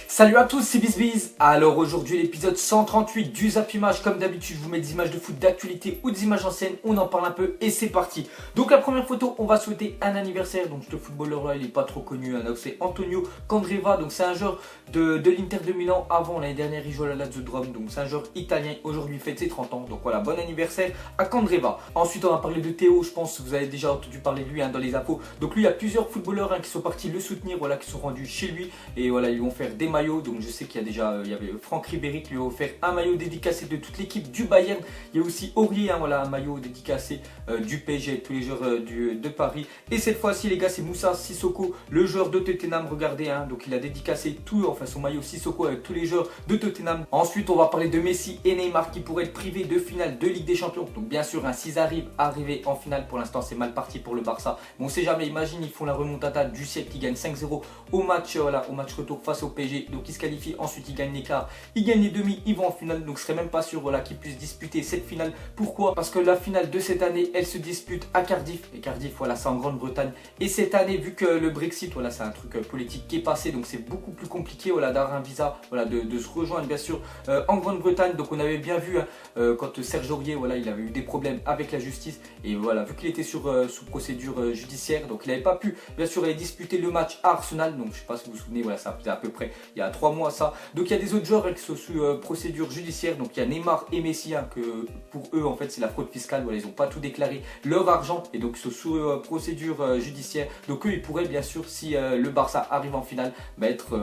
Salut à tous, c'est BizBiz. Alors aujourd'hui l'épisode 138 du Zap Image. Comme d'habitude je vous mets des images de foot d'actualité ou des images anciennes, on en parle un peu et c'est parti. Donc la première photo, on va souhaiter un anniversaire. Donc ce footballeur là il n'est pas trop connu, hein. C'est Antonio Candreva. Donc c'est un joueur de l'Inter de Milan. Avant l'année dernière il jouait à la Lazio de Rome. Donc c'est un joueur italien, aujourd'hui il fête ses 30 ans. Donc voilà, bon anniversaire à Candreva. Ensuite on va parler de Théo, je pense que vous avez déjà entendu parler de lui dans les infos. Donc lui il y a plusieurs footballeurs qui sont partis le soutenir, qui sont rendus chez lui. Et voilà, ils vont faire des maillots. Donc je sais qu'il y a déjà, il y avait Franck Ribéry qui lui a offert un maillot dédicacé de toute l'équipe du Bayern. Il y a aussi Aurier, un maillot dédicacé du PSG, tous les joueurs de Paris. Et cette fois-ci les gars, c'est Moussa Sissoko, le joueur de Tottenham. Regardez, donc il a dédicacé son maillot Sissoko avec tous les joueurs de Tottenham. Ensuite on va parler de Messi et Neymar qui pourraient être privés de finale de Ligue des Champions. Donc bien sûr, s'ils arrivent à arriver en finale, pour l'instant c'est mal parti pour le Barça. Mais on sait jamais, imagine ils font la remontada du siècle, ils gagnent 5-0 au match retour face au PSG. Donc ils se qualifient, ensuite ils gagnent l'écart, ils gagnent les demi, ils vont en finale. Donc je serais même pas sûr qu'ils puissent disputer cette finale. Pourquoi? Parce que la finale de cette année elle se dispute à Cardiff. Et Cardiff c'est en Grande-Bretagne. Et cette année, vu que le Brexit c'est un truc politique qui est passé, donc c'est beaucoup plus compliqué d'avoir un visa, de se rejoindre bien sûr en Grande-Bretagne. Donc on avait bien vu quand Serge Aurier il avait eu des problèmes avec la justice. Et voilà, vu qu'il était sous procédure judiciaire, donc il n'avait pas pu bien sûr aller disputer le match à Arsenal. Donc je sais pas si vous vous souvenez, ça faisait à peu près il y a 3 mois ça. Donc il y a des autres joueurs qui sont sous procédure judiciaire. Donc il y a Neymar et Messi que pour eux en fait c'est la fraude fiscale. Ils n'ont pas tout déclaré leur argent et donc ils sont sous procédure judiciaire. Donc eux ils pourraient bien sûr, si le Barça arrive en finale, être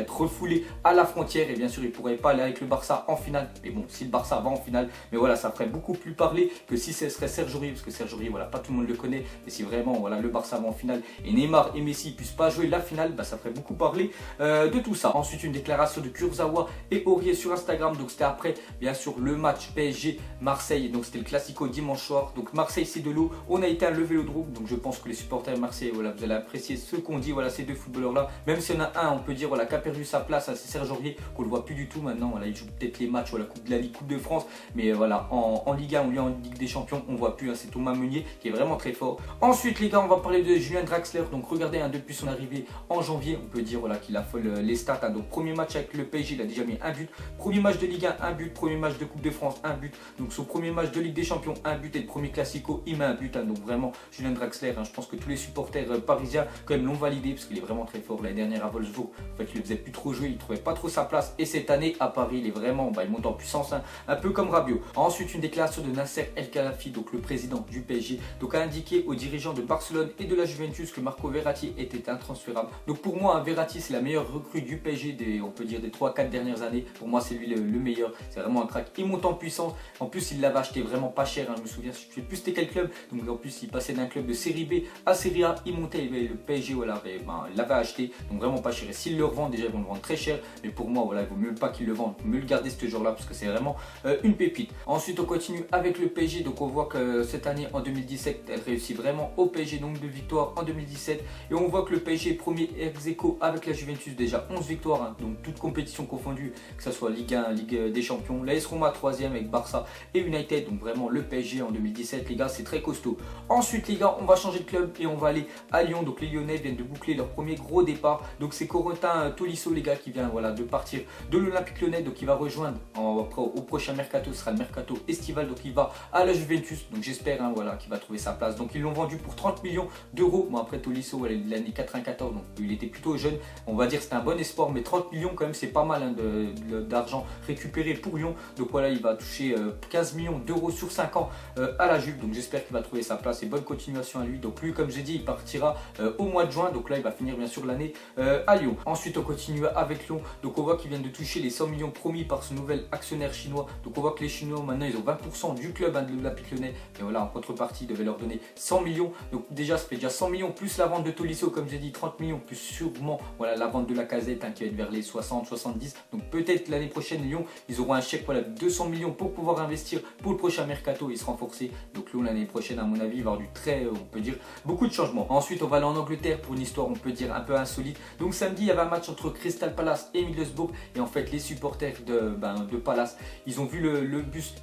refoulés à la frontière. Et bien sûr ils pourraient pas aller avec le Barça en finale. Mais bon, si le Barça va en finale, mais ça ferait beaucoup plus parler que si ce serait Serge Aurier, parce que Serge Aurier pas tout le monde le connaît. Et si vraiment le Barça va en finale et Neymar et Messi puissent pas jouer la finale, ça ferait beaucoup parler de tout ça. Ensuite une déclaration de Kurzawa et Aurier sur Instagram. Donc c'était après bien sûr le match PSG Marseille. Donc c'était le classico dimanche soir. Donc Marseille c'est de l'eau, on a été à le Vélodrome. Donc je pense que les supporters marseillais vous allez apprécier ce qu'on dit, ces deux footballeurs là. Même s'il y en a un on peut dire qui a perdu sa place, c'est Serge Aurier, qu'on le voit plus du tout maintenant. Il joue peut-être les matchs Coupe de la Ligue, Coupe de France, mais en Ligue 1 ou en Ligue des Champions on voit plus. C'est Thomas Meunier qui est vraiment très fort. Ensuite les gars, on va parler de Julian Draxler. Donc regardez, depuis son arrivée en janvier, on peut dire qu'il affole les stats. Donc premier match avec le PSG, il a déjà mis un but. Premier match de Ligue 1, un but. Premier match de Coupe de France, un but. Donc son premier match de Ligue des Champions, un but. Et le premier classico, il met un but. Donc vraiment Julian Draxler, je pense que tous les supporters parisiens quand même l'ont validé parce qu'il est vraiment très fort. L'année dernière à Wolfsburg, en fait il ne faisait plus trop jouer, il trouvait pas trop sa place. Et cette année à Paris, il est vraiment, il monte en puissance, un peu comme Rabiot. Ensuite une déclaration de Nasser El Khelaifi, donc le président du PSG, a indiqué aux dirigeants de Barcelone et de la Juventus que Marco Verratti était intransférable. Donc pour moi Verratti c'est la meilleure recrue du PSG des 3-4 dernières années. Pour moi c'est lui le meilleur, c'est vraiment un crack. Il monte en puissance, en plus il l'avait acheté vraiment pas cher, je me souviens, je sais plus c'était quel club. Donc en plus il passait d'un club de série B à série A, il montait, le PSG il l'avait acheté, donc vraiment pas cher. Et s'il le revend, déjà ils vont le vendre très cher, mais pour moi il vaut mieux pas qu'il le vende, il vaut mieux le garder ce jour là parce que c'est vraiment une pépite. Ensuite on continue avec le PSG. Donc on voit que cette année en 2017 elle réussit vraiment au PSG, nombre de victoires en 2017, et on voit que le PSG est premier ex-aequo avec la Juventus, déjà 11 victoires, donc toutes compétitions confondues, que ce soit Ligue 1, Ligue des Champions. L'AS Roma 3e avec Barça et United. Donc vraiment le PSG en 2017 les gars, c'est très costaud. Ensuite les gars, on va changer de club et on va aller à Lyon. Donc les Lyonnais viennent de boucler leur premier gros départ. Donc c'est Corentin Tolisso les gars qui vient de partir de l'Olympique Lyonnais. Donc il va rejoindre au prochain mercato, ce sera le mercato estival. Donc il va à la Juventus. Donc j'espère qu'il va trouver sa place. Donc ils l'ont vendu pour 30 millions d'euros. Bon après Tolisso l'année 94, donc il était plutôt jeune. On va dire que c'était un bon espoir, mais 30 millions quand même c'est pas mal d'argent récupéré pour Lyon. Donc il va toucher 15 millions d'euros sur 5 ans à la Juve. Donc j'espère qu'il va trouver sa place et bonne continuation à lui. Donc lui comme j'ai dit il partira au mois de juin. Donc là il va finir bien sûr l'année à Lyon. Ensuite on continue avec Lyon. Donc on voit qu'ils viennent de toucher les 100 millions promis par ce nouvel actionnaire chinois. Donc on voit que les Chinois maintenant ils ont 20% du club de l'Olympique Lyonnais. Et en contrepartie il devait leur donner 100 millions. Donc déjà ça fait déjà 100 millions plus la vente de Tolisso comme j'ai dit, 30 millions plus sûrement la vente de la Casette qui va être vers les 60-70. Donc peut-être l'année prochaine Lyon ils auront un chèque de 200 millions pour pouvoir investir pour le prochain mercato et se renforcer. Donc Lyon l'année prochaine à mon avis il va y avoir du très, on peut dire beaucoup de changements. Ensuite on va aller en Angleterre pour une histoire on peut dire un peu insolite. Donc samedi il y avait un match entre Crystal Palace et Middlesbrough, et en fait les supporters de Palace ils ont vu le bus,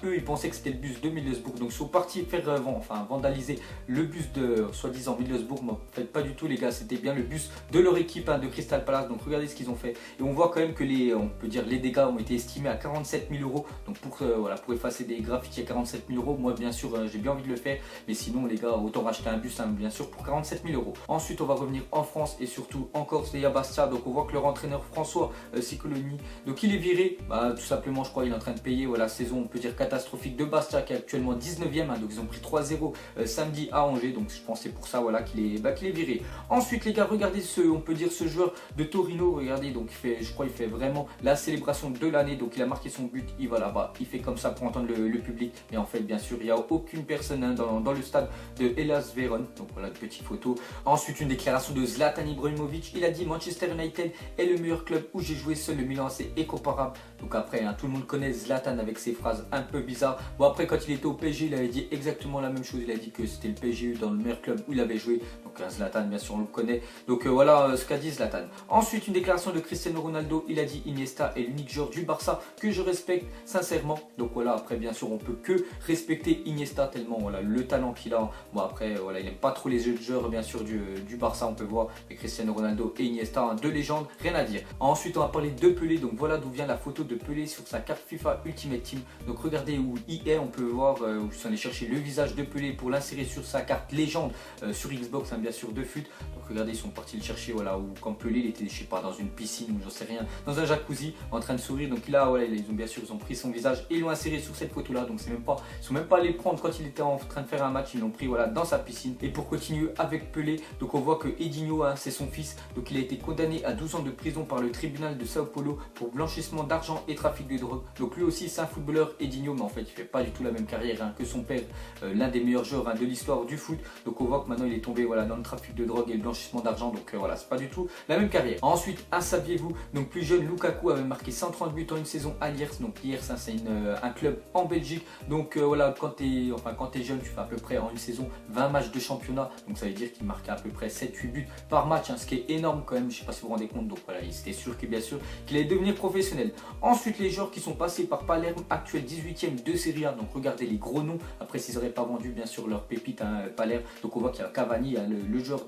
eux ils pensaient que c'était le bus de Middlesbrough, donc ils sont partis faire vandaliser le bus de soi-disant Middlesbrough. Mais en fait pas du tout les gars, c'était bien le bus de leur équipe de Crystal Palace. Donc regardez ce qu'ils ont fait. Et on voit quand même que on peut dire les dégâts ont été estimés à 47 000 euros. Donc voilà, pour effacer des graffitis à 47 000 euros, moi bien sûr j'ai bien envie de le faire. Mais sinon les gars, autant racheter un bus hein, bien sûr pour 47 000 euros. Ensuite on va revenir en France et surtout en Corse et à Bastia. Donc on voit que leur entraîneur François Cicoloni, donc il est viré. Tout simplement je crois il est en train de payer voilà, saison on peut dire catastrophique de Bastia qui est actuellement 19e. Hein, donc ils ont pris 3-0 samedi à Angers. Donc je pense que c'est pour ça voilà, qu'il est viré. Ensuite les gars, regardez on peut dire ce joueur de Torino. Regardez, donc je crois il fait vraiment la célébration de l'année. Donc il a marqué son but, il va là-bas, il fait comme ça pour entendre le public. Et en fait bien sûr il n'y a aucune personne hein, dans le stade de Hellas Vérone. Donc voilà une petite photo. Ensuite une déclaration de Zlatan Ibrahimovic. Il a dit Manchester United est le meilleur club où j'ai joué, seul le Milan AC est comparable. Donc après hein, tout le monde connaît Zlatan avec ses phrases un peu bizarres. Bon après quand il était au PSG il avait dit exactement la même chose. Il a dit que c'était le PSG dans le meilleur club où il avait joué. Donc Zlatan bien sûr on le connaît. Donc voilà ce qu'a dit Zlatan. Ensuite une déclaration de Cristiano Ronaldo. Il a dit Iniesta est l'unique joueur du Barça que je respecte sincèrement. Donc voilà après bien sûr on peut que respecter Iniesta tellement voilà le talent qu'il a. Bon après voilà il n'aime pas trop les joueurs bien sûr du Barça on peut voir. Mais Cristiano Ronaldo et Iniesta hein, deux légendes, rien à dire. Ensuite on va parler de Pelé. Donc voilà d'où vient la photo de Pelé sur sa carte FIFA Ultimate Team. Donc regardez où il est, on peut voir où ils sont allés chercher le visage de Pelé pour l'insérer sur sa carte légende sur Xbox hein, bien sûr de FUT. Donc regardez ils sont partis le chercher voilà où quand Pelé il était je sais pas dans une piscine ou j'en sais rien, dans un jacuzzi en train de sourire. Donc là voilà ils ont bien sûr ils ont pris son visage et ils l'ont inséré sur cette photo là. Donc c'est même pas, ils sont même pas allés le prendre quand il était en train de faire un match, ils l'ont pris voilà dans sa piscine. Et pour continuer avec Pelé, donc on voit que Edinho hein, c'est son fils. Donc il a été condamné à 12 ans de prison par le tribunal de Sao Paulo pour blanchissement d'argent et trafic de drogue. Donc lui aussi c'est un footballeur Edinho, mais en fait il fait pas du tout la même carrière hein, que son père, l'un des meilleurs joueurs hein, de l'histoire du foot. Donc on voit que maintenant il est tombé voilà, dans le trafic de drogue et le blanchissement d'argent. Donc voilà c'est pas du tout la même carrière. Ensuite saviez-vous, donc plus jeune Lukaku avait marqué 130 buts en une saison à Lierse. Donc Lierse hein, c'est un club en Belgique. Donc voilà quand t'es jeune tu fais à peu près en une saison 20 matchs de championnat. Donc ça veut dire qu'il marquait à peu près 7-8 buts par match hein, ce qui est énorme quand même, je sais pas si vous vous rendez compte. Donc voilà il était sûr que bien sûr qu'il allait devenir professionnel. Ensuite les joueurs qui sont passés par Palerme, actuel 18e de Serie A. Donc regardez les gros noms, après s'ils n'auraient pas vendu bien sûr leur pépite hein, Palerme. Donc on voit qu'il y a Cavani hein, le joueur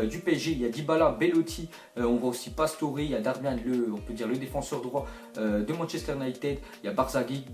du PSG, il y a Dybala, Bellotti, on voit aussi Pastore, il y a Darmian on peut dire le défenseur droit de Manchester United, il y a Barzagli,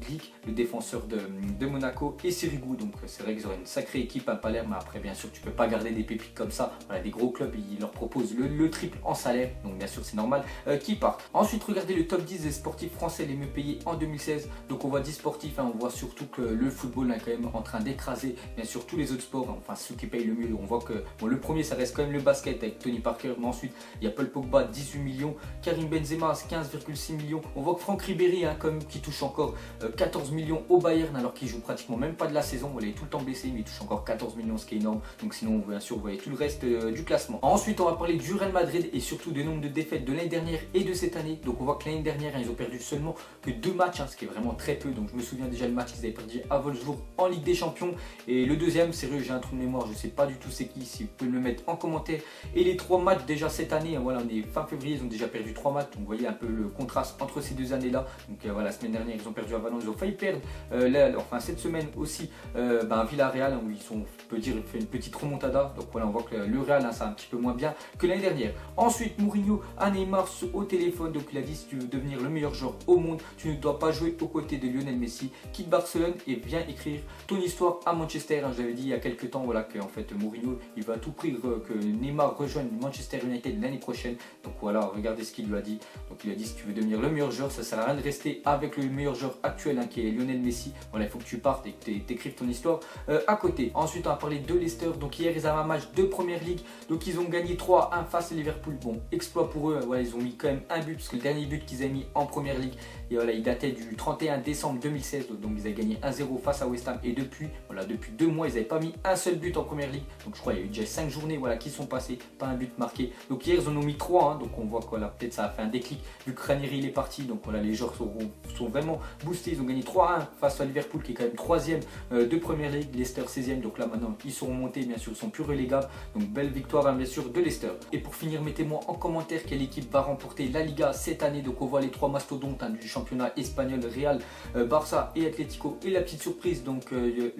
le défenseur de Monaco et Sirigu. Donc c'est vrai qu'ils auraient une sacrée équipe à Palerme, mais après bien sûr tu peux pas garder des pépites comme ça. Voilà, des gros clubs ils leur proposent le triple en salaire, donc bien sûr c'est normal qu'ils partent. Ensuite regardez le top 10 des sportifs français les mieux payés en 2016. Donc on voit 10 sportifs hein, on voit surtout que le football est quand même en train d'écraser bien sûr tous les autres sports hein, enfin ceux qui payent le mieux. On voit que bon, le premier ça reste quand même le basket avec Tony Parker, mais ensuite il y a Paul Pogba 18 millions, Karim Benzema 15,6 millions. On voit que Franck Ribéry hein, comme qui touche encore 14 millions au Bayern alors qu'il joue pratiquement même pas de la saison. Il est tout le temps blessé mais il touche encore 14 millions, ce qui est énorme. Donc sinon bien sûr vous voyez tout le reste du classement. Ensuite on va parler du Real Madrid et surtout du nombre de défaites de l'année dernière et de cette année. Donc on voit que l'année dernière hein, ils ont perdu seulement que 2 matchs hein, ce qui est vraiment très peu. Donc je me souviens déjà le match qu'ils avaient perdu à Wolfsburg en Ligue des Champions, et le deuxième sérieux j'ai un trou de mémoire, je sais pas du tout c'est qui, si vous pouvez me le mettre en commentaire. Et les 3 matchs déjà cette année hein, voilà on est fin février, ils ont déjà perdu 3 matchs. Donc vous voyez un peu le contraste entre ces 2 années là. Donc voilà la semaine dernière ils ont perdu à Valence, ils ont failli perdre enfin cette semaine aussi Villarreal hein, où ils sont on peut dire fait une petite remontada. Donc voilà on voit que le Real hein, ça un petit peu moins bien que l'année dernière. Ensuite Mourinho a Neymar au téléphone. Donc il a dit si tu veux devenir le meilleur joueur au monde tu ne dois pas jouer aux côtés de Lionel Messi, quitte Barcelone et viens écrire ton histoire à Manchester hein. J'avais dit il y a quelques temps voilà que en fait Mourinho il va à tout prix que Neymar rejoigne Manchester United l'année prochaine. Donc voilà regardez ce qu'il lui a dit. Donc il a dit si tu veux devenir le meilleur joueur ça sert à rien de rester avec le meilleur joueur actuel hein, qui est Lionel Messi. Voilà il faut que tu partes et que tu écrives ton histoire à côté. Ensuite on va parler de Leicester. Donc hier ils avaient un match de Première Ligue, donc ils ont gagné 3-1 face à Liverpool. Bon exploit pour eux, voilà, ils ont mis quand même un but parce que le dernier but qu'ils avaient mis en Première Ligue et voilà, il datait du 31 décembre 2016. Donc ils avaient gagné 1-0 face à West Ham et depuis 2 mois ils n'avaient pas mis un seul but en Première Ligue. Donc je crois qu'il y a eu déjà 5 journées voilà, qui sont passées, pas un but marqué. Donc hier ils en ont mis 3 hein, donc on voit que voilà, peut-être ça a fait un déclic vu que Ranieri il est parti. Donc voilà les joueurs sont vraiment boostés. Ils ont gagné 3-1 face à Liverpool qui est quand même 3ème de Première Ligue, Leicester 16ème. Donc là maintenant ils sont remontés bien sûr, ils sont plus relégables. Donc belle victoire hein, bien sûr de Leicester. Et pour finir mettez-moi en commentaire quelle équipe va remporter la Liga cette année. Donc on voit les 3 mastodontes hein, du championnat espagnol, Real, Barça et Atlético, et la petite surprise donc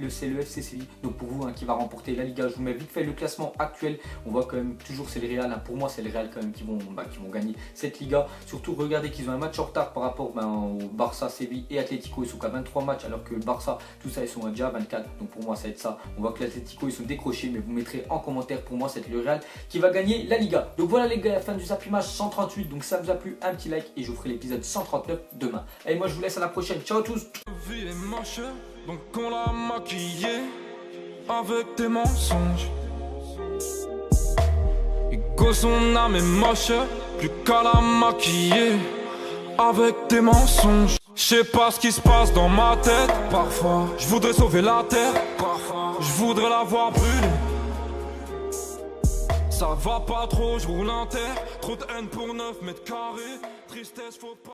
c'est le FC Séville. Donc pour vous hein, qui va remporter la Liga, je vous mets vite fait le classement actuel. On voit quand même toujours c'est le Real hein. Pour moi c'est le Real quand même qui vont qui vont gagner cette Liga. Surtout regardez qu'ils ont un match en retard par rapport au Barça, Séville et Atlético. Ils sont qu'à 23 matchs alors que le Barça, tout ça ils sont déjà à 24. Donc pour moi ça va être ça. On voit que l'Atlético ils sont décrochés, mais vous mettrez en commentaire pour moi c'est le Real qui va gagner la Liga. Donc voilà les gars, la fin du Zap Image 138. Donc ça vous a plu, un petit like et je vous ferai l'épisode 139 demain. Et moi je vous laisse à la prochaine. Ciao à tous. Vie est moche, donc on l'a maquillée avec des mensonges. Ego son âme est moche, plus qu'à la maquiller avec des mensonges. Je sais pas ce qui se passe dans ma tête. Parfois, je voudrais sauver la terre. Parfois, je voudrais la voir brûler. Ça va pas trop, je roule en terre. Trop de haine pour 9 mètres carrés. Tristesse, faut pas.